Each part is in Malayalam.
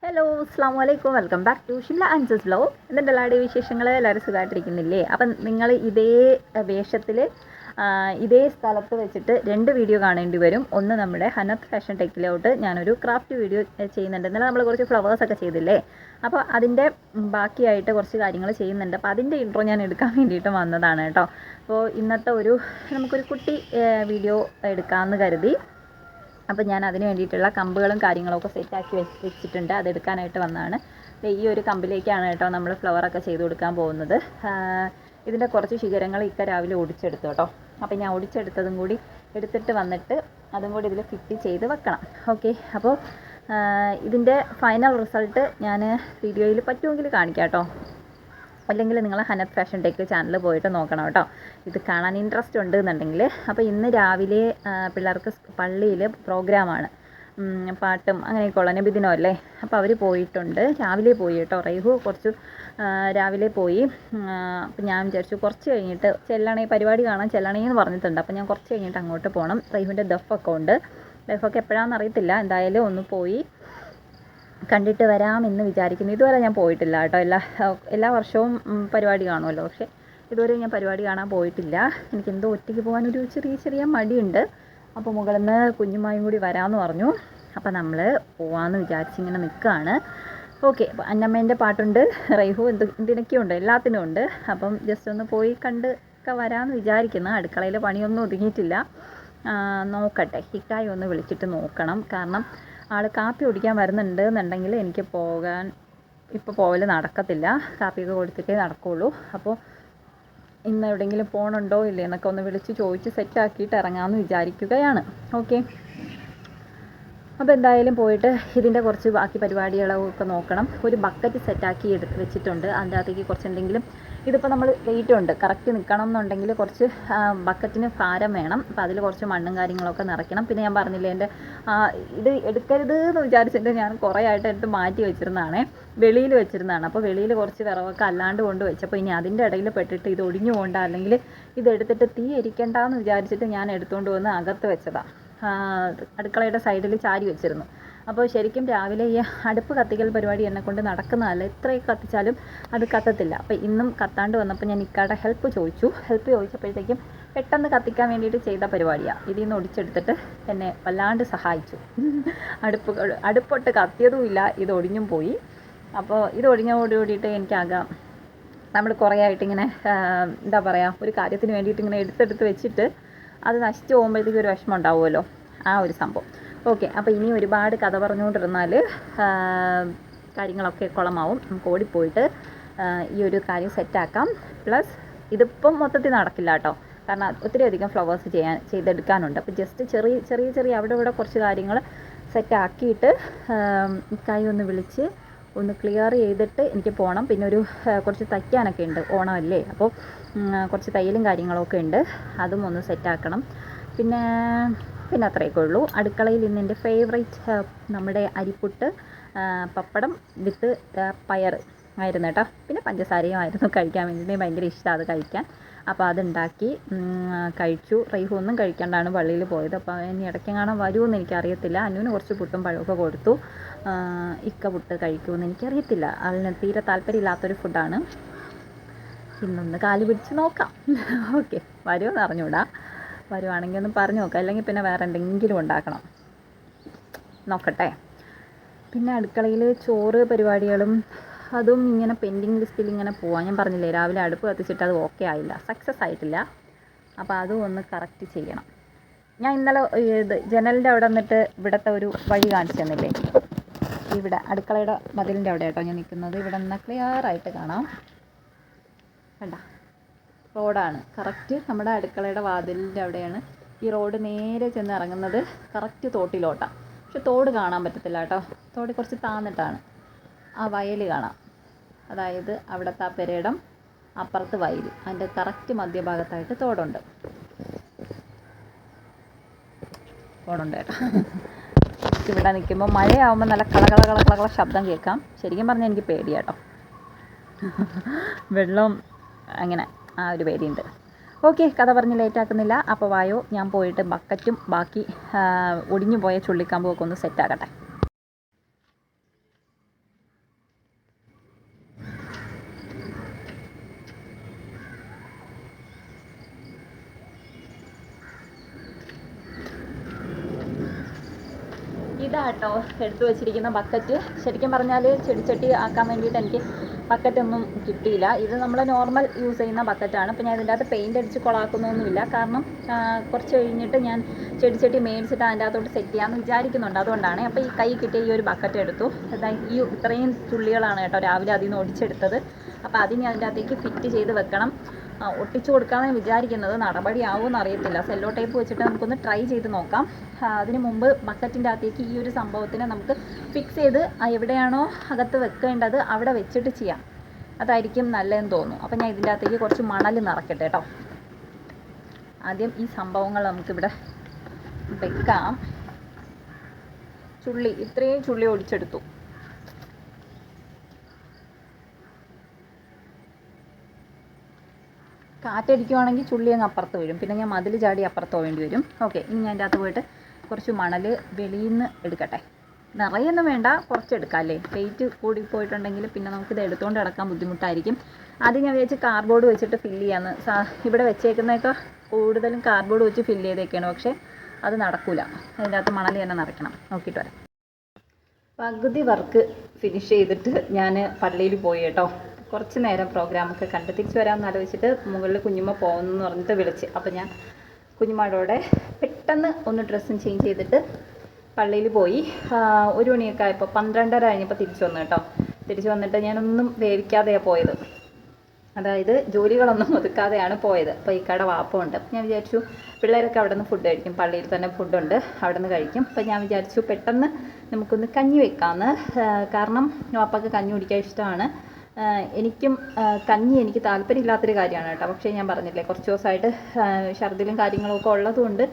ഹലോ അസ്സാം വലൈക്കും വെൽക്കം ബാക്ക് ടു ഷിംല ആൻസസ് വ്ലോഗ്. എന്തുണ്ട് എല്ലാവരുടെയും വിശേഷങ്ങൾ? എല്ലാവരും സുഖമായിട്ടിരിക്കുന്നില്ലേ? അപ്പം നിങ്ങൾ ഇതേ വേഷത്തിൽ ഇതേ സ്ഥലത്ത് വെച്ചിട്ട് 2 വീഡിയോ കാണേണ്ടി വരും. ഒന്ന് നമ്മുടെ ഹനത്ത് ഫാഷൻ ടെക്കിലോട്ട് ഞാനൊരു ക്രാഫ്റ്റ് വീഡിയോ ചെയ്യുന്നുണ്ട്. ഇന്നലെ നമ്മൾ കുറച്ച് ഫ്ലവേഴ്സൊക്കെ ചെയ്തില്ലേ, അപ്പോൾ അതിൻ്റെ ബാക്കിയായിട്ട് കുറച്ച് കാര്യങ്ങൾ ചെയ്യുന്നുണ്ട്. അപ്പോൾ അതിൻ്റെ ഇൻട്രോ ഞാൻ എടുക്കാൻ വേണ്ടിയിട്ട് വന്നതാണ് കേട്ടോ. അപ്പോൾ ഇന്നത്തെ നമുക്കൊരു കുട്ടി വീഡിയോ എടുക്കാമെന്ന് കരുതി. അപ്പോൾ ഞാൻ അതിന് വേണ്ടിയിട്ടുള്ള കമ്പുകളും കാര്യങ്ങളൊക്കെ സെറ്റാക്കി വെച്ചിട്ടുണ്ട്. അതെടുക്കാനായിട്ട് വന്നതാണ്. ഈ ഒരു കമ്പിലേക്കാണ് കേട്ടോ നമ്മൾ ഫ്ലവറൊക്കെ ചെയ്ത് കൊടുക്കാൻ പോകുന്നത്. ഇതിൻ്റെ കുറച്ച് ശിഖരങ്ങൾ രാവിലെ ഒടിച്ചെടുത്തു കേട്ടോ. അപ്പോൾ ഞാൻ ഒടിച്ചെടുത്തതും കൂടി എടുത്തിട്ട് വന്നിട്ട് അതും കൂടി ഇതിൽ ഫിറ്റ് ചെയ്ത് വെക്കണം. ഓക്കെ, അപ്പോൾ ഇതിൻ്റെ ഫൈനൽ റിസൾട്ട് ഞാൻ വീഡിയോയിൽ പറ്റുമെങ്കിൽ കാണിക്കാം കേട്ടോ. അല്ലെങ്കിൽ നിങ്ങൾ ഹനത്ത് ഫാഷൻ ടെക്ക് ചാനൽ പോയിട്ട് നോക്കണം കേട്ടോ, ഇത് കാണാൻ ഇൻട്രസ്റ്റ് ഉണ്ട് എന്നുണ്ടെങ്കിൽ. അപ്പോൾ ഇന്ന് രാവിലെ പിള്ളേർക്ക് പള്ളിയിൽ പ്രോഗ്രാമാണ്, പാട്ടും അങ്ങനെയൊക്കെ ഉള്ള നബിദിനമല്ലേ. അപ്പോൾ അവർ പോയിട്ടുണ്ട്, രാവിലെ പോയി കേട്ടോ. റൈഹു കുറച്ച് രാവിലെ പോയി. അപ്പോൾ ഞാൻ വിചാരിച്ചു കുറച്ച് കഴിഞ്ഞിട്ട് ചെല്ലണേ, പരിപാടി കാണാൻ ചെല്ലണേന്ന് പറഞ്ഞിട്ടുണ്ട്. അപ്പോൾ ഞാൻ കുറച്ച് കഴിഞ്ഞിട്ട് അങ്ങോട്ട് പോകണം. റൈഹുവിൻ്റെ ദഫൊക്കെ ഉണ്ട്. ദഫൊക്കെ എപ്പോഴാണെന്ന് അറിയത്തില്ല, എന്തായാലും ഒന്ന് പോയി കണ്ടിട്ട് വരാമെന്ന് വിചാരിക്കുന്നു. ഇതുവരെ ഞാൻ പോയിട്ടില്ല കേട്ടോ. എല്ലാ വർഷവും പരിപാടി കാണുമല്ലോ, പക്ഷേ ഇതുവരെ ഞാൻ പരിപാടി കാണാൻ പോയിട്ടില്ല. എനിക്കെന്തോ ഒറ്റയ്ക്ക് പോകാനൊരു ചെറിയ മടിയുണ്ട്. അപ്പോൾ മുകളിൽ നിന്ന് കുഞ്ഞുമായും കൂടി വരാമെന്ന് പറഞ്ഞു. അപ്പോൾ നമ്മൾ പോകാമെന്ന് വിചാരിച്ചിങ്ങനെ നിൽക്കുകയാണ്. ഓക്കെ, അപ്പോൾ അന്നമ്മേൻ്റെ പാട്ടുണ്ട്, റൈഹു എന്തിനൊക്കെയുണ്ട്, എല്ലാത്തിനും ഉണ്ട്. അപ്പം ജസ്റ്റ് ഒന്ന് പോയി കണ്ട് ഒക്കെ വരാമെന്ന് വിചാരിക്കുന്നു. അടുക്കളയിൽ പണിയൊന്നും ഒതുങ്ങിയിട്ടില്ല, നോക്കട്ടെ. ഹിക്കായി ഒന്ന് വിളിച്ചിട്ട് നോക്കണം. കാരണം ആൾ കാപ്പി കുടിക്കാൻ വരുന്നുണ്ട് എന്നുണ്ടെങ്കിൽ എനിക്ക് ഇപ്പോൾ പോകൽ നടക്കത്തില്ല. കാപ്പിയൊക്കെ കൊടുത്തിട്ടേ നടക്കുകയുള്ളൂ. അപ്പോൾ ഇന്ന് എവിടെയെങ്കിലും പോകണുണ്ടോ ഇല്ലേ എന്നൊക്കെ ഒന്ന് വിളിച്ച് ചോദിച്ച് സെറ്റാക്കിയിട്ട് ഇറങ്ങാമെന്ന് വിചാരിക്കുകയാണ്. ഓക്കെ, അപ്പോൾ എന്തായാലും പോയിട്ട് ഇതിൻ്റെ കുറച്ച് ബാക്കി പരിപാടികളൊക്കെ നോക്കണം. ഒരു ബക്കറ്റ് സെറ്റാക്കി എടുത്ത് വെച്ചിട്ടുണ്ട്. അതിൻ്റെ അകത്തേക്ക് കുറച്ച് എന്തെങ്കിലും, ഇതിപ്പോൾ നമ്മൾ വെയിറ്റ് ഉണ്ട്, കറക്റ്റ് നിൽക്കണം എന്നുണ്ടെങ്കിൽ കുറച്ച് ബക്കറ്റിന് ഭാരം വേണം. അപ്പോൾ അതിൽ കുറച്ച് മണ്ണും കാര്യങ്ങളൊക്കെ നിറയ്ക്കണം. പിന്നെ ഞാൻ പറഞ്ഞില്ലേ, എൻ്റെ ഇത് എടുക്കരുത് എന്ന് വിചാരിച്ചിട്ട് ഞാൻ കുറേ ആയിട്ട് എടുത്ത് മാറ്റി വെച്ചിരുന്നതാണ്, വെളിയിൽ വെച്ചിരുന്നതാണ്. അപ്പോൾ വെളിയിൽ കുറച്ച് വിറവൊക്കെ അല്ലാണ്ട് കൊണ്ട് വെച്ചപ്പോൾ ഇനി അതിൻ്റെ ഇടയിൽ പെട്ടിട്ട് ഇത് ഒടിഞ്ഞു പോകണ്ട, അല്ലെങ്കിൽ ഇതെടുത്തിട്ട് തീ എരിക്കണ്ടെന്ന് വിചാരിച്ചിട്ട് ഞാൻ എടുത്തുകൊണ്ട് വന്ന് അകത്ത് വെച്ചതാണ്. അടുക്കളയുടെ സൈഡിൽ ചാരി വെച്ചിരുന്നു. അപ്പോൾ ശരിക്കും രാവിലെ ഈ അടുപ്പ് കത്തിക്കൽ പരിപാടി എന്നെക്കൊണ്ട് നടക്കുന്നതല്ല, എത്രയൊക്കെ കത്തിച്ചാലും അത് കത്തത്തില്ല. അപ്പോൾ ഇന്നും കത്താണ്ട് വന്നപ്പോൾ ഞാൻ ഇക്കാടെ ഹെൽപ്പ് ചോദിച്ചപ്പോഴത്തേക്കും പെട്ടെന്ന് കത്തിക്കാൻ വേണ്ടിയിട്ട് ചെയ്ത പരിപാടിയാണ്. ഇതിൽ നിന്ന് ഒടിച്ചെടുത്തിട്ട് എന്നെ വല്ലാണ്ട് സഹായിച്ചു. അടുപ്പൊട്ട് കത്തിയതുമില്ല, ഇത് ഒടിഞ്ഞും പോയി. അപ്പോൾ ഇത് ഒടിഞ്ഞോടുകൂടിയിട്ട് എനിക്കാകാം, നമ്മൾ കുറേ ആയിട്ട് ഇങ്ങനെ എന്താ പറയുക, ഒരു കാര്യത്തിന് വേണ്ടിയിട്ട് ഇങ്ങനെ എടുത്തെടുത്ത് വെച്ചിട്ട് അത് നശിച്ചു പോകുമ്പോഴത്തേക്കും ഒരു വിഷമം ഉണ്ടാവുമല്ലോ, ആ ഒരു സംഭവം. ഓക്കെ, അപ്പോൾ ഇനി ഒരുപാട് കഥ പറഞ്ഞുകൊണ്ടിരുന്നാൽ കാര്യങ്ങളൊക്കെ കുളമാവും. നമുക്ക് ഓടിപ്പോയിട്ട് ഈ ഒരു കാര്യം സെറ്റാക്കാം. പ്ലസ് ഇതിപ്പം മൊത്തത്തിൽ നടക്കില്ല കേട്ടോ, കാരണം ഒത്തിരി അധികം ഫ്ലവേഴ്സ് ചെയ്തെടുക്കാനുണ്ട്. അപ്പോൾ ജസ്റ്റ് ചെറിയ അവിടെ ഇവിടെ കുറച്ച് കാര്യങ്ങൾ സെറ്റാക്കിയിട്ട് ഇക്കായി ഒന്ന് വിളിച്ച് ഒന്ന് ക്ലിയർ ചെയ്തിട്ട് എനിക്ക് പോകണം. പിന്നെ കുറച്ച് തയ്ക്കാനൊക്കെ ഉണ്ട്, ഓണമല്ലേ. അപ്പോൾ കുറച്ച് തയ്യലും കാര്യങ്ങളൊക്കെ ഉണ്ട്, അതും ഒന്ന് സെറ്റാക്കണം. പിന്നെ അത്രയൊക്കെ ഉള്ളൂ. അടുക്കളയിൽ ഇന്ന് എൻ്റെ ഫേവറേറ്റ് നമ്മുടെ അരിപ്പുട്ട്, പപ്പടം വിത്ത് പയർ ആയിരുന്നു കേട്ടോ. പിന്നെ പഞ്ചസാരയും ആയിരുന്നു കഴിക്കാൻ വേണ്ടി, ഭയങ്കര ഇഷ്ടമാണ് അത് കഴിക്കാൻ. അപ്പോൾ അതുണ്ടാക്കി കഴിച്ചു. റൈഹു ഒന്നും കഴിക്കാണ്ടാണ് പള്ളിയിൽ പോയത്. അപ്പോൾ ഇനി ഇടയ്ക്കെങ്ങാനും വരുമെന്ന് എനിക്കറിയത്തില്ല. അനുവിന് കുറച്ച് പുട്ടും പഴമൊക്കെ കൊടുത്തു. ഇക്ക പുട്ട് കഴിക്കുമെന്ന് എനിക്കറിയത്തില്ല, അതിന് തീരെ താല്പര്യമില്ലാത്തൊരു ഫുഡാണ്. ഇന്നൊന്ന് കാല് പിടിച്ച് നോക്കാം. ഓക്കെ, വരുമെന്ന് അറിഞ്ഞൂടാ. വരുവാണെങ്കിൽ ഒന്ന് പറഞ്ഞു നോക്കാം, അല്ലെങ്കിൽ പിന്നെ വേറെ എന്തെങ്കിലും ഉണ്ടാക്കണം, നോക്കട്ടെ. പിന്നെ അടുക്കളയിൽ ചോറ് പരിപാടികളും അതും ഇങ്ങനെ പെൻഡിങ് ലിസ്റ്റിൽ ഇങ്ങനെ പോവാം. ഞാൻ പറഞ്ഞില്ലേ, രാവിലെ അടുപ്പ് കത്തിച്ചിട്ട് അത് ഓക്കെ ആയില്ല, സക്സസ് ആയിട്ടില്ല. അപ്പോൾ അതും ഒന്ന് കറക്റ്റ് ചെയ്യണം. ഞാൻ ഇന്നലെ ജനലിൻ്റെ അവിടെ നിന്നിട്ട് ഇവിടുത്തെ ഒരു വഴി കാണിച്ചു തന്നില്ലേ, ഇവിടെ അടുക്കളയുടെ മതിലിൻ്റെ അവിടെ കേട്ടോ ഞാൻ നിൽക്കുന്നത്. ഇവിടെ നിന്ന് ക്ലിയർ ആയിട്ട് കാണാം, കണ്ട റോഡാണ് കറക്റ്റ്. നമ്മുടെ അടുക്കളയുടെ വാതിലിൻ്റെ അവിടെയാണ് ഈ റോഡ് നേരെ ചെന്ന് ഇറങ്ങുന്നത്, കറക്റ്റ് തോട്ടിലോട്ടാണ്. പക്ഷെ തോട് കാണാൻ പറ്റത്തില്ല കേട്ടോ, തോട് കുറച്ച് താന്നിട്ടാണ്. ആ വയൽ കാണാം, അതായത് അവിടുത്തെ ആ പെരയിടം, അപ്പുറത്ത് വയൽ, അതിൻ്റെ കറക്റ്റ് മധ്യഭാഗത്തായിട്ട് തോടുണ്ട് കേട്ടോ. ഇവിടെ നിൽക്കുമ്പോൾ മഴയാവുമ്പോൾ നല്ല കളകള ശബ്ദം കേൾക്കാം. ശരിക്കും പറഞ്ഞാൽ എനിക്ക് പേടിയാട്ടോ, വെള്ളം അങ്ങനെ ആ ഒരു പേടിയുണ്ട്. ഓക്കെ, കഥ പറഞ്ഞ് ലേറ്റാക്കുന്നില്ല. അപ്പോൾ വായോ, ഞാൻ പോയിട്ട് ബക്കറ്റും ബാക്കി ഒടിഞ്ഞു പോയ ചുള്ളിക്കമ്പുമൊക്കെ ഒന്ന് സെറ്റാക്കട്ടെ. ഇതാട്ടോ എടുത്തു വെച്ചിരിക്കുന്ന ബക്കറ്റ്. ശരിക്കും പറഞ്ഞാൽ ചെടിച്ചട്ടി ആക്കാൻ വേണ്ടിയിട്ട് എനിക്ക് ബക്കറ്റൊന്നും കിട്ടിയില്ല. ഇത് നമ്മൾ നോർമൽ യൂസ് ചെയ്യുന്ന ബക്കറ്റാണ്. അപ്പോൾ ഞാൻ ഇതിൻ്റെ അകത്ത് പെയിൻ്റ് അടിച്ച് കൊളാക്കുന്നൊന്നുമില്ല. കാരണം കുറച്ച് കഴിഞ്ഞിട്ട് ഞാൻ ചെടിച്ചട്ടി മേടിച്ചിട്ട് അതിൻ്റെ അകത്തോട്ട് സെറ്റ് ചെയ്യാമെന്ന് വിചാരിക്കുന്നുണ്ട്. അതുകൊണ്ടാണ്. അപ്പോൾ ഈ കൈ കിട്ടിയ ഈ ഒരു ബക്കറ്റ് എടുത്തു. ഈ ഇത്രയും ചുള്ളികളാണ് കേട്ടോ രാവിലെ അതിൽ നിന്ന് ഒടിച്ചെടുത്തത്. അപ്പോൾ അതിന് അതിൻ്റെ അകത്തേക്ക് ഫിറ്റ് ചെയ്ത് വെക്കണം. ഒട്ടിച്ചു കൊടുക്കാമെന്ന് വിചാരിക്കുന്നത്. നടപടിയാവുമെന്ന് അറിയത്തില്ല. സെല്ലോ ടേപ്പ് വെച്ചിട്ട് നമുക്കൊന്ന് ട്രൈ ചെയ്ത് നോക്കാം. അതിന് മുമ്പ് ബക്കറ്റിൻ്റെ അകത്തേക്ക് ഈ ഒരു സംഭവത്തിനെ നമുക്ക് ഫിക്സ് ചെയ്ത് എവിടെയാണോ അകത്ത് വെക്കേണ്ടത് അവിടെ വെച്ചിട്ട് ചെയ്യാം. അതായിരിക്കും നല്ലതെന്ന് തോന്നുന്നു. അപ്പോൾ ഞാൻ ഇതിൻ്റെ അകത്തേക്ക് കുറച്ച് മണൽ നിറക്കട്ടെ കേട്ടോ. ആദ്യം ഈ സംഭവങ്ങൾ നമുക്കിവിടെ വെക്കാം. ഇത്രയും ചുള്ളി ഒടിച്ചെടുത്തു. കാറ്റടിക്കുവാണെങ്കിൽ ചുള്ളി അങ്ങ് അപ്പുറത്ത് വീഴും. പിന്നെ ഞാൻ മതിൽ ചാടി അപ്പുറത്ത് പോകേണ്ടി വരും. ഓക്കെ, ഇനി ഞാൻ അതിൻ്റെ അകത്ത് പോയിട്ട് കുറച്ച് മണൽ വെളിയിൽ നിന്ന് എടുക്കട്ടെ. നിറയൊന്നും വേണ്ട, കുറച്ച് എടുക്കാം അല്ലേ. വെയിറ്റ് കൂടി പോയിട്ടുണ്ടെങ്കിൽ പിന്നെ നമുക്കിത് എടുത്തുകൊണ്ട് കിടക്കാൻ ബുദ്ധിമുട്ടായിരിക്കും. ആദ്യം ഞാൻ വിചാരിച്ച് കാർഡ്ബോർഡ് വെച്ചിട്ട് ഫില്ല് ചെയ്യാമെന്ന്. ഇവിടെ വെച്ചേക്കുന്നതൊക്കെ കൂടുതലും കാർഡ്ബോർഡ് വെച്ച് ഫില്ല് ചെയ്തേക്കാണ്. പക്ഷേ അത് നടക്കില്ല. അതിൻ്റെ അകത്ത് മണൽ തന്നെ നിറയ്ക്കണം. നോക്കിയിട്ട് വരാം. പകുതി വർക്ക് ഫിനിഷ് ചെയ്തിട്ട് ഞാൻ പള്ളിയിൽ പോയി കേട്ടോ. കുറച്ച് നേരം പ്രോഗ്രാമൊക്കെ കണ്ട് തിരിച്ച് വരാമെന്ന് ആലോചിച്ചിട്ട് മുകളിൽ കുഞ്ഞുമ്മ പോകുമെന്ന് പറഞ്ഞിട്ട് വിളിച്ച്. അപ്പോൾ ഞാൻ കുഞ്ഞുമ്മയോടെ പെട്ടെന്ന് ഒന്ന് ഡ്രസ്സും ചേഞ്ച് ചെയ്തിട്ട് പള്ളിയിൽ പോയി. 1 മണിയൊക്കെ ആയപ്പോൾ 12:30 കഴിഞ്ഞപ്പോൾ തിരിച്ചു വന്നു കേട്ടോ. തിരിച്ചു വന്നിട്ട് ഞാനൊന്നും വേവിക്കാതെയാണ് പോയത്. അതായത് ജോലികളൊന്നും ഒതുക്കാതെയാണ് പോയത്. അപ്പോൾ ഈ കട വാപ്പമുണ്ട്. ഞാൻ വിചാരിച്ചു പിള്ളേരൊക്കെ അവിടെ നിന്ന് ഫുഡ് കഴിക്കും. പള്ളിയിൽ തന്നെ ഫുഡുണ്ട്, അവിടെ നിന്ന് കഴിക്കും. അപ്പോൾ ഞാൻ വിചാരിച്ചു പെട്ടെന്ന് നമുക്കൊന്ന് കഞ്ഞി വെക്കാമെന്ന്. കാരണം വാപ്പക്ക് കഞ്ഞി കുടിക്കാൻ ഇഷ്ടമാണ്. എനിക്കും കഞ്ഞി എനിക്ക് താല്പര്യമില്ലാത്തൊരു കാര്യമാണ് കേട്ടോ. പക്ഷേ ഞാൻ പറഞ്ഞില്ലേ കുറച്ച് ദിവസമായിട്ട് ഛർദിലും കാര്യങ്ങളൊക്കെ ഉള്ളതുകൊണ്ട്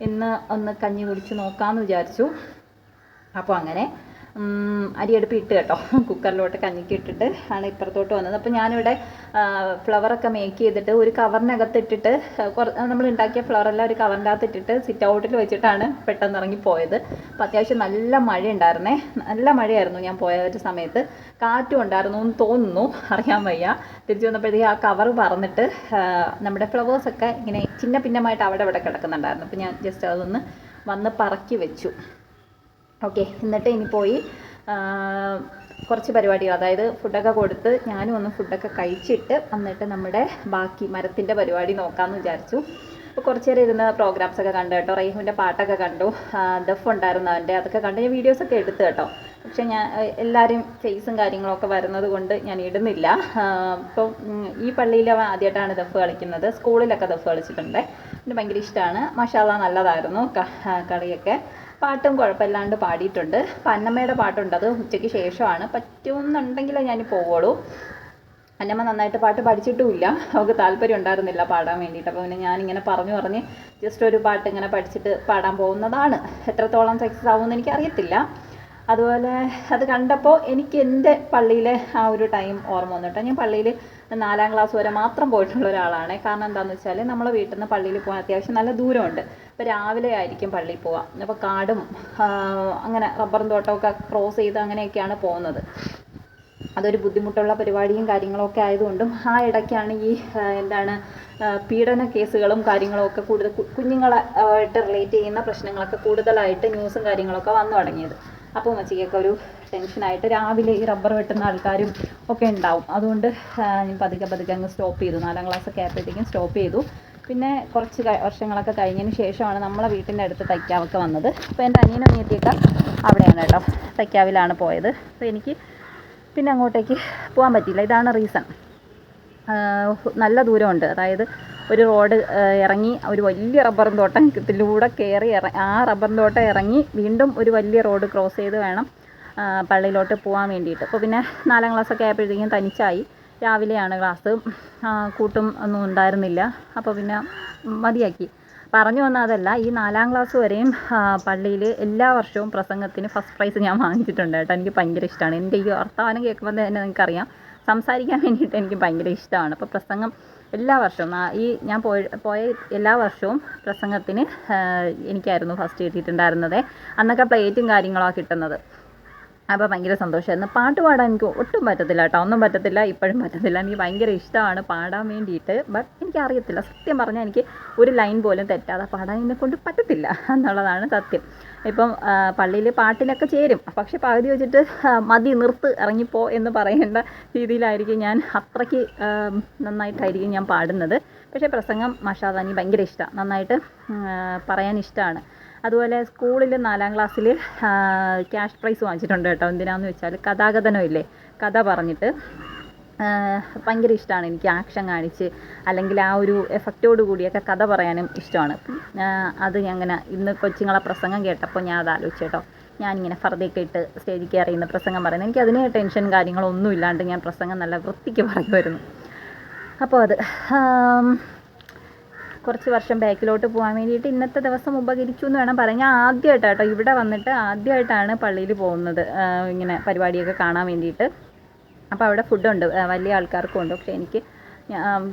ഇന്ന് ഒന്ന് കഞ്ഞി കുടിച്ച് നോക്കാമെന്ന് വിചാരിച്ചു. അപ്പോൾ അങ്ങനെ അരിയടുപ്പ് ഇട്ട് കേട്ടോ. കുക്കറിലോട്ട് കഞ്ഞിക്ക് ഇട്ടിട്ട് ആണ് ഇപ്പുറത്തോട്ട് വന്നത്. അപ്പോൾ ഞാനിവിടെ ഫ്ലവറൊക്കെ മേക്ക് ചെയ്തിട്ട് ഒരു കവറിനകത്ത് ഇട്ടിട്ട് നമ്മൾ ഉണ്ടാക്കിയ ഫ്ലവറെല്ലാം ഒരു കവറിൻ്റെ അകത്ത് ഇട്ടിട്ട് സിറ്റ് ഔട്ടിൽ വെച്ചിട്ടാണ് പെട്ടെന്ന് ഇറങ്ങി പോയത്. അപ്പോൾ അത്യാവശ്യം നല്ല മഴ ഉണ്ടായിരുന്നേ. നല്ല മഴയായിരുന്നു ഞാൻ പോയ ഒരു സമയത്ത്. കാറ്റും ഉണ്ടായിരുന്നു എന്ന് തോന്നുന്നു, അറിയാൻ വയ്യ. തിരിച്ചു വന്നപ്പോഴത്തേക്ക് ആ കവർ പറന്നിട്ട് നമ്മുടെ ഫ്ലവേഴ്സൊക്കെ ഇങ്ങനെ ചിന്ന ഭിന്നമായിട്ട് അവിടെ ഇവിടെ കിടക്കുന്നുണ്ടായിരുന്നു. അപ്പോൾ ഞാൻ ജസ്റ്റ് അതൊന്ന് വന്ന് പറക്കി വെച്ചു. ഓക്കെ, എന്നിട്ട് ഇനി പോയി കുറച്ച് പരിപാടികൾ, അതായത് ഫുഡൊക്കെ കൊടുത്ത് ഞാനും ഒന്ന് ഫുഡൊക്കെ കഴിച്ചിട്ട് എന്നിട്ട് നമ്മുടെ ബാക്കി മരത്തിൻ്റെ പരിപാടി നോക്കാമെന്ന് വിചാരിച്ചു. അപ്പോൾ കുറച്ച് നേരം ഇരുന്ന് പ്രോഗ്രാംസൊക്കെ കണ്ടു കേട്ടോ. റൈഹുവിൻ്റെ പാട്ടൊക്കെ കണ്ടു. ദഫ് ഉണ്ടായിരുന്നു അവൻ്റെ, അതൊക്കെ കണ്ട് ഞാൻ വീഡിയോസൊക്കെ എടുത്തു കേട്ടോ. പക്ഷേ ഞാൻ എല്ലാവരും ഫേസും കാര്യങ്ങളൊക്കെ വരുന്നത് കൊണ്ട് ഞാൻ ഇടുന്നില്ല. ഇപ്പം ഈ പള്ളിയിൽ അവൻ ആദ്യമായിട്ടാണ് ദഫ് കളിക്കുന്നത്. സ്കൂളിലൊക്കെ ദഫ് കളിച്ചിട്ടുണ്ട്. എനിക്ക് ഭയങ്കര ഇഷ്ടമാണ്. മാഷാഅല്ലാഹ് നല്ലതായിരുന്നു കളിയൊക്കെ. പാട്ടും കുഴപ്പമില്ലാണ്ട് പാടിയിട്ടുണ്ട്. അപ്പം അന്നമ്മയുടെ പാട്ടുണ്ട്, അത് ഉച്ചയ്ക്ക് ശേഷമാണ്. പറ്റുമെന്നുണ്ടെങ്കിലേ ഞാൻ പോവുള്ളൂ. അന്നമ്മ നന്നായിട്ട് പാട്ട് പഠിച്ചിട്ടുമില്ല, അവൾക്ക് താല്പര്യം ഉണ്ടായിരുന്നില്ല പാടാൻ വേണ്ടിയിട്ട്. അപ്പോൾ പിന്നെ ഞാനിങ്ങനെ പറഞ്ഞ് ജസ്റ്റ് ഒരു പാട്ട് ഇങ്ങനെ പഠിച്ചിട്ട് പാടാൻ പോകുന്നതാണ്. എത്രത്തോളം സക്സസ് ആവുമെന്ന് എനിക്കറിയത്തില്ല. അതുപോലെ അത് കണ്ടപ്പോൾ എനിക്ക് എൻ്റെ പള്ളിയിലെ ആ ഒരു ടൈം ഓർമ്മ വന്നിട്ട്. ഞാൻ പള്ളിയിൽ 4ാം ക്ലാസ് വരെ മാത്രം പോയിട്ടുള്ള ഒരാളാണ്. കാരണം എന്താണെന്ന് വെച്ചാൽ നമ്മളെ വീട്ടിൽ നിന്ന് പള്ളിയിൽ പോകാൻ അത്യാവശ്യം നല്ല ദൂരമുണ്ട്. അപ്പോൾ രാവിലെ ആയിരിക്കും പള്ളിയിൽ പോവുക. അപ്പോൾ കാടും അങ്ങനെ റബ്ബറും തോട്ടമൊക്കെ ക്രോസ് ചെയ്ത് അങ്ങനെയൊക്കെയാണ് പോകുന്നത്. അതൊരു ബുദ്ധിമുട്ടുള്ള പരിപാടിയും കാര്യങ്ങളൊക്കെ ആയതുകൊണ്ടും ആ ഇടയ്ക്കാണ് ഈ പീഡന കേസുകളും കാര്യങ്ങളൊക്കെ കൂടുതൽ കുഞ്ഞുങ്ങളായിട്ട് റിലേറ്റ് ചെയ്യുന്ന പ്രശ്നങ്ങളൊക്കെ കൂടുതലായിട്ട് ന്യൂസും കാര്യങ്ങളൊക്കെ വന്നു തുടങ്ങിയത്. അപ്പോൾ ഉമ്മച്ചിക്കൊക്കെ ഒരു ടെൻഷനായിട്ട് രാവിലെ ഈ റബ്ബർ വെട്ടുന്ന ആൾക്കാരും ഒക്കെ ഉണ്ടാവും. അതുകൊണ്ട് ഞാൻ പതുക്കെ അങ്ങ് സ്റ്റോപ്പ് ചെയ്തു. 4ാം ക്ലാസ്സൊക്കെ ആയപ്പോഴത്തേക്കും സ്റ്റോപ്പ് ചെയ്തു. പിന്നെ കുറച്ച് വർഷങ്ങളൊക്കെ കഴിഞ്ഞതിന് ശേഷമാണ് നമ്മളെ വീട്ടിൻ്റെ അടുത്ത് തൈക്കാവൊക്കെ വന്നത്. അപ്പോൾ എൻ്റെ അനിയനും അനിയത്തിയൊക്കെ അവിടെയാണ് കേട്ടോ, തൈക്കാവിലാണ് പോയത്. അപ്പോൾ എനിക്ക് പിന്നെ അങ്ങോട്ടേക്ക് പോകാൻ പറ്റിയില്ല. ഇതാണ് റീസൺ. നല്ല ദൂരമുണ്ട്. അതായത് ഒരു റോഡ് ഇറങ്ങി ഒരു വലിയ റബ്ബറും തോട്ടത്തിലൂടെ കയറി ആ റബ്ബറും തോട്ടം ഇറങ്ങി വീണ്ടും ഒരു വലിയ റോഡ് ക്രോസ് ചെയ്ത് വേണം പള്ളിയിലോട്ട് പോകാൻ വേണ്ടിയിട്ട്. അപ്പോൾ പിന്നെ 4ാം ക്ലാസ്സൊക്കെ ആയപ്പോഴത്തേക്കും തനിച്ചായി. രാവിലെയാണ് ക്ലാസ്, കൂട്ടും ഒന്നും ഉണ്ടായിരുന്നില്ല. അപ്പോൾ പിന്നെ മതിയാക്കി. പറഞ്ഞു വന്നാൽ അതല്ല, ഈ 4ാം ക്ലാസ് വരെയും പള്ളിയിൽ എല്ലാ വർഷവും പ്രസംഗത്തിന് ഫസ്റ്റ് പ്രൈസ് ഞാൻ വാങ്ങിച്ചിട്ടുണ്ട് കേട്ടോ. എനിക്ക് ഭയങ്കര ഇഷ്ടമാണ്. എൻ്റെ ഈ വർത്തമാനം കേൾക്കുമ്പോൾ തന്നെ നിങ്ങൾക്കറിയാം, സംസാരിക്കാൻ വേണ്ടിയിട്ട് എനിക്ക് ഭയങ്കര ഇഷ്ടമാണ്. അപ്പോൾ പ്രസംഗം എല്ലാ വർഷവും ഞാൻ പോയ എല്ലാ വർഷവും പ്രസംഗത്തിന് എനിക്കായിരുന്നു ഫസ്റ്റ് കിട്ടിയിട്ടുണ്ടായിരുന്നത്. അന്നൊക്കെ പ്ലേറ്റും കാര്യങ്ങളാണ് കിട്ടുന്നത്. അപ്പോൾ ഭയങ്കര സന്തോഷമായിരുന്നു. പാട്ട് പാടാൻ എനിക്ക് ഒട്ടും പറ്റത്തില്ല കേട്ടോ, ഒന്നും പറ്റത്തില്ല, ഇപ്പോഴും പറ്റത്തില്ല. എനിക്ക് ഭയങ്കര ഇഷ്ടമാണ് പാടാൻ വേണ്ടിയിട്ട്. ബട്ട് എനിക്കറിയത്തില്ല, സത്യം പറഞ്ഞാൽ എനിക്ക് ഒരു ലൈൻ പോലും തെറ്റാതെ പാടാൻ എന്നെക്കൊണ്ട് പറ്റത്തില്ല എന്നുള്ളതാണ് സത്യം. ഇപ്പം പള്ളിയിൽ പാട്ടിനൊക്കെ ചേരും, പക്ഷെ പകുതി വെച്ചിട്ട് മതി നിർത്ത് ഇറങ്ങിപ്പോ എന്ന് പറയേണ്ട രീതിയിലായിരിക്കും ഞാൻ. അത്രയ്ക്ക് നന്നായിട്ടായിരിക്കും ഞാൻ പാടുന്നത്. പക്ഷേ പ്രസംഗം മാഷാഅല്ലാഹ് എനിക്ക് ഭയങ്കര ഇഷ്ടമാണ്, നന്നായിട്ട് പറയാൻ ഇഷ്ടമാണ്. അതുപോലെ സ്കൂളിൽ 4ാം ക്ലാസ്സിൽ ക്യാഷ് പ്രൈസ് വാങ്ങിച്ചിട്ടുണ്ട് കേട്ടോ. എന്തിനാണെന്ന് വെച്ചാൽ കഥാകഥനം ഇല്ലേ, കഥ പറഞ്ഞിട്ട് ഭയങ്കര ഇഷ്ടമാണ് എനിക്ക്. ആക്ഷൻ കാണിച്ച് അല്ലെങ്കിൽ ആ ഒരു എഫക്റ്റോട് കൂടിയൊക്കെ കഥ പറയാനും ഇഷ്ടമാണ്. അത് അങ്ങനെ ഇന്ന് കൊച്ചുങ്ങളെ പ്രസംഗം കേട്ടപ്പോൾ ഞാൻ അത് ആലോചിച്ചു കേട്ടോ. ഞാനിങ്ങനെ ഫർദയൊക്കെ ഇട്ട് സ്റ്റേജിൽ കയറി ഇന്ന് പ്രസംഗം പറയുന്നത്, എനിക്ക് അതിന് ടെൻഷൻ കാര്യങ്ങളൊന്നും ഇല്ലാണ്ട് ഞാൻ പ്രസംഗം നല്ല വൃത്തിക്ക് പറയുമായിരുന്നു. അപ്പോൾ അത് കുറച്ച് വർഷം ബാക്കിലോട്ട് പോകാൻ വേണ്ടിയിട്ട് ഇന്നത്തെ ദിവസം ഉപകരിച്ചു എന്ന് വേണം പറയാൻ. ഞാൻ ആദ്യമായിട്ടാട്ടോ ഇവിടെ വന്നിട്ട് ആദ്യമായിട്ടാണ് പള്ളിയിൽ പോകുന്നത് ഇങ്ങനെ പരിപാടിയൊക്കെ കാണാൻ വേണ്ടിയിട്ട്. അപ്പോൾ അവിടെ ഫുഡുണ്ട്, വലിയ ആൾക്കാർക്കും ഉണ്ട്. പക്ഷേ എനിക്ക്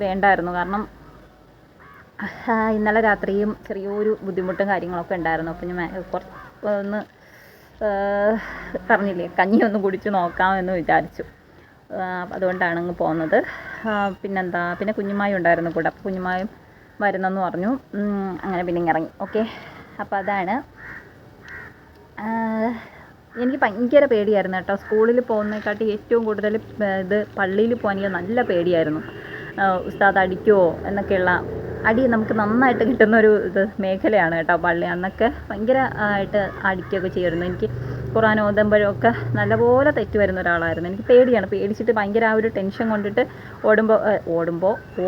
വേണ്ടായിരുന്നു, കാരണം ഇന്നലെ രാത്രിയും ചെറിയൊരു ബുദ്ധിമുട്ടും കാര്യങ്ങളൊക്കെ ഉണ്ടായിരുന്നു. അപ്പോൾ ഞാൻ ഒന്ന് പറഞ്ഞില്ലേ, കഞ്ഞി ഒന്ന് കുടിച്ച് നോക്കാമെന്ന് വിചാരിച്ചു. അതുകൊണ്ടാണ് അങ്ങ് പോകുന്നത്. പിന്നെ കുഞ്ഞുമായും ഉണ്ടായിരുന്നു കൂടെ. അപ്പോൾ കുഞ്ഞുമായും വരുന്നെന്ന് പറഞ്ഞു. അങ്ങനെ പിന്നെ ഇറങ്ങി. ഓക്കെ, അപ്പോൾ അതാണ്. എനിക്ക് ഭയങ്കര പേടിയായിരുന്നു കേട്ടോ, സ്കൂളിൽ പോകുന്നതിനെക്കാട്ടി ഏറ്റവും കൂടുതൽ ഇത് പള്ളിയിൽ പോകാൻ എനിക്ക് നല്ല പേടിയായിരുന്നു. ഉസ്താദ് അടിക്കുമോ എന്നൊക്കെയുള്ള അടി നമുക്ക് നന്നായിട്ട് കിട്ടുന്നൊരു മേഖലയാണ് കേട്ടോ പള്ളി. അന്നൊക്കെ ഭയങ്കര ആയിട്ട് അടിക്കുകയൊക്കെ ചെയ്യുമായിരുന്നു. എനിക്ക് ഖുർആൻ ഓതുമ്പോഴൊക്കെ നല്ലപോലെ തെറ്റ് വരുന്ന ഒരാളായിരുന്നു. എനിക്ക് പേടിയാണ്, പേടിച്ചിട്ട് ഭയങ്കര ആ ഒരു ടെൻഷൻ കൊണ്ടിട്ട്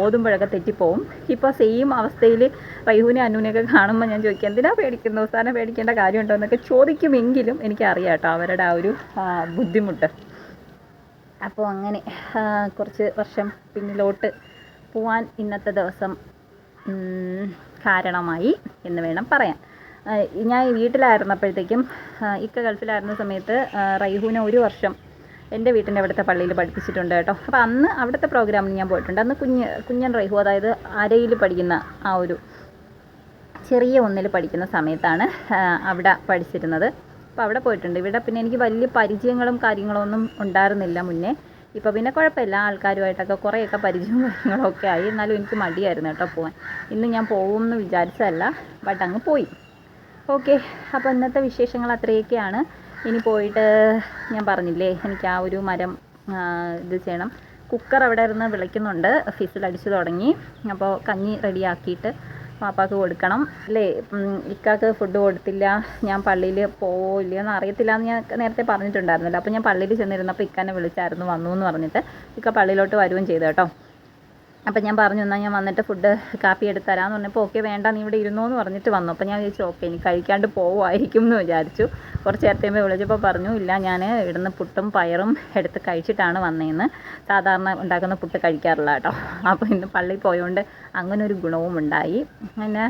ഓതുമ്പോഴൊക്കെ തെറ്റിപ്പോവും. ഇപ്പോൾ സെയിം അവസ്ഥയിൽ റൈഹൂനെ അന്നൂനെയൊക്കെ കാണുമ്പോൾ ഞാൻ ചോദിക്കും, എന്തിനാ പേടിക്കുന്നത്, ഉസ്താദിനെ പേടിക്കേണ്ട കാര്യമുണ്ടോ എന്നൊക്കെ ചോദിക്കുമെങ്കിലും എനിക്കറിയാം കേട്ടോ അവരുടെ ആ ഒരു ബുദ്ധിമുട്ട്. അപ്പോൾ അങ്ങനെ കുറച്ച് വർഷം പിന്നിലോട്ട് പോവാൻ ഇന്നത്തെ ദിവസം കാരണമായി എന്ന് വേണം പറയാൻ. ഞാൻ വീട്ടിലായിരുന്നപ്പോഴത്തേക്കും, ഇക്ക ഗൾഫിലായിരുന്ന സമയത്ത് റൈഹൂനെ 1 വർഷം എൻ്റെ വീട്ടിൻ്റെ അവിടുത്തെ പള്ളിയിൽ പഠിപ്പിച്ചിട്ടുണ്ട് കേട്ടോ. അപ്പോൾ അന്ന് അവിടുത്തെ പ്രോഗ്രാമിന് ഞാൻ പോയിട്ടുണ്ട്. അന്ന് കുഞ്ഞൻ റൈഹു, അതായത് അരയിൽ പഠിക്കുന്ന ആ ഒരു ചെറിയ 1ൽ പഠിക്കുന്ന സമയത്താണ് അവിടെ പഠിച്ചിരുന്നത്. അപ്പോൾ അവിടെ പോയിട്ടുണ്ട്. ഇവിടെ പിന്നെ എനിക്ക് വലിയ പരിചയങ്ങളും കാര്യങ്ങളൊന്നും ഉണ്ടായിരുന്നില്ല മുന്നേ. ഇപ്പോൾ പിന്നെ കുഴപ്പമില്ല, ആൾക്കാരുമായിട്ടൊക്കെ കുറേയൊക്കെ പരിചയവും കാര്യങ്ങളൊക്കെ ആയി. എന്നാലും എനിക്ക് മടിയായിരുന്നു കേട്ടോ പോകാൻ. ഇന്ന് ഞാൻ പോകുമെന്ന് വിചാരിച്ചതല്ല, ബട്ട് അങ്ങ് പോയി. ഓക്കെ, അപ്പോൾ ഇന്നത്തെ വിശേഷങ്ങൾ അത്രയൊക്കെയാണ്. ഇനി പോയിട്ട് ഞാൻ പറഞ്ഞില്ലേ, എനിക്ക് ആ ഒരു മരം ഇത് ചെയ്യണം. കുക്കർ അവിടെ ഇരുന്ന് വിളിക്കുന്നുണ്ട്, ഫിസിലടിച്ച് തുടങ്ങി. അപ്പോൾ കഞ്ഞി റെഡിയാക്കിയിട്ട് പാപ്പാക്ക് കൊടുക്കണം അല്ലേ. ഇക്കാക്ക് ഫുഡ് കൊടുത്തില്ല, ഞാൻ പള്ളിയിൽ പോവില്ല എന്ന് അറിയത്തില്ല എന്ന് ഞാൻ നേരത്തെ പറഞ്ഞിട്ടുണ്ടായിരുന്നല്ലോ. അപ്പോൾ ഞാൻ പള്ളിയിൽ ചെന്നിരുന്നപ്പോൾ ഇക്കാനെ വിളിച്ചായിരുന്നു, വന്നു എന്ന് പറഞ്ഞിട്ട്. ഇക്ക പള്ളിയിലോട്ട് വരുകയും ചെയ്തു കേട്ടോ. അപ്പം ഞാൻ പറഞ്ഞു, എന്നാൽ ഞാൻ വന്നിട്ട് ഫുഡ് കാപ്പി എടുത്ത് തരാമെന്ന് പറഞ്ഞപ്പോൾ ഓക്കെ വേണ്ട നീ ഇവിടെ ഇരുന്നോ എന്ന് പറഞ്ഞിട്ട് വന്നു. അപ്പോൾ ഞാൻ വിചാരിച്ചു ഓക്കെ ഇനി കഴിക്കാണ്ട് പോവുമായിരിക്കും എന്ന് വിചാരിച്ചു. കുറച്ച് നേരത്തേമ്പോൾ വിളിച്ചപ്പോൾ പറഞ്ഞു, ഇല്ല ഞാൻ ഇവിടുന്ന് പുട്ടും പയറും എടുത്ത് കഴിച്ചിട്ടാണ് വന്നതെന്ന്. സാധാരണ ഉണ്ടാക്കുന്ന പുട്ട് കഴിക്കാറില്ല കേട്ടോ. അപ്പോൾ ഇന്ന് പള്ളിയിൽ പോയതുകൊണ്ട് അങ്ങനെ ഒരു ഗുണവും ഉണ്ടായി. പിന്നെ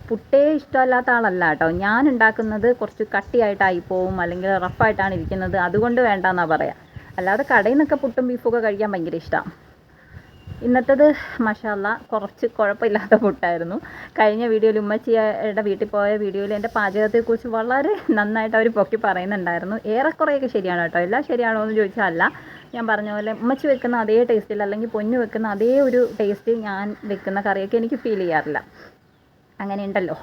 പുട്ടേ ഇഷ്ടമല്ലാത്ത ആളല്ല കേട്ടോ. ഞാൻ ഉണ്ടാക്കുന്നത് കുറച്ച് കട്ടിയായിട്ടായി പോവും, അല്ലെങ്കിൽ റഫായിട്ടാണ് ഇരിക്കുന്നത്, അതുകൊണ്ട് വേണ്ടെന്നാണ് പറയാം. അല്ലാതെ കടയിൽ നിന്നൊക്കെ പുട്ടും ബീഫൊക്കെ കഴിക്കാൻ ഭയങ്കര ഇഷ്ടമാണ്. ഇന്നത്തേത് മാഷാഅല്ലാഹ് കുറച്ച് കുഴപ്പമില്ലാത്ത പുട്ടായിരുന്നു. കഴിഞ്ഞ വീഡിയോയിൽ ഉമ്മച്ചിയുടെ വീട്ടിൽ പോയ വീഡിയോയിൽ എൻ്റെ പാചകത്തെക്കുറിച്ച് വളരെ നന്നായിട്ട് അവർ പൊക്കി പറയുന്നുണ്ടായിരുന്നു. ഏറെക്കുറെയൊക്കെ ശരിയാണ് കേട്ടോ. എല്ലാം ശരിയാണോ എന്ന് ചോദിച്ചാൽ അല്ല. ഞാൻ പറഞ്ഞ പോലെ ഉമ്മച്ചി വെക്കുന്ന അതേ ടേസ്റ്റിൽ അല്ലെങ്കിൽ പൊന്നു വെക്കുന്ന അതേ ഒരു ടേസ്റ്റ് ഞാൻ വെക്കുന്ന കറിയൊക്കെ എനിക്ക് ഫീൽ ചെയ്യാറില്ല. അങ്ങനെ ഉണ്ടല്ലോ,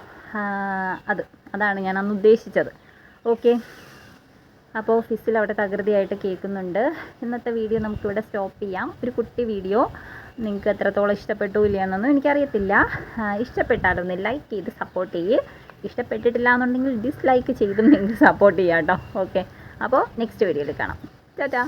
അതാണ് ഞാൻ അന്ന് ഉദ്ദേശിച്ചത്. ഓക്കെ, അപ്പോൾ ഫിസിൽ അവിടെ തകൃതിയായിട്ട് കേൾക്കുന്നുണ്ട്. ഇന്നത്തെ വീഡിയോ നമുക്കിവിടെ സ്റ്റോപ്പ് ചെയ്യാം. ഒരു കുട്ടി വീഡിയോ നിങ്ങൾക്ക് എത്രത്തോളം ഇഷ്ടപ്പെട്ടു ഇല്ല എന്നൊന്നും എനിക്കറിയത്തില്ല. ഇഷ്ടപ്പെട്ടാലൊന്ന് ലൈക്ക് ചെയ്ത് സപ്പോർട്ട് ചെയ്യുക. ഇഷ്ടപ്പെട്ടിട്ടില്ല എന്നുണ്ടെങ്കിൽ ഡിസ്ലൈക്ക് ചെയ്തും നിങ്ങൾക്ക് സപ്പോർട്ട് ചെയ്യാം കേട്ടോ. ഓക്കെ, അപ്പോൾ നെക്സ്റ്റ് വീഡിയോയിൽ കാണാം. ടാറ്റാ.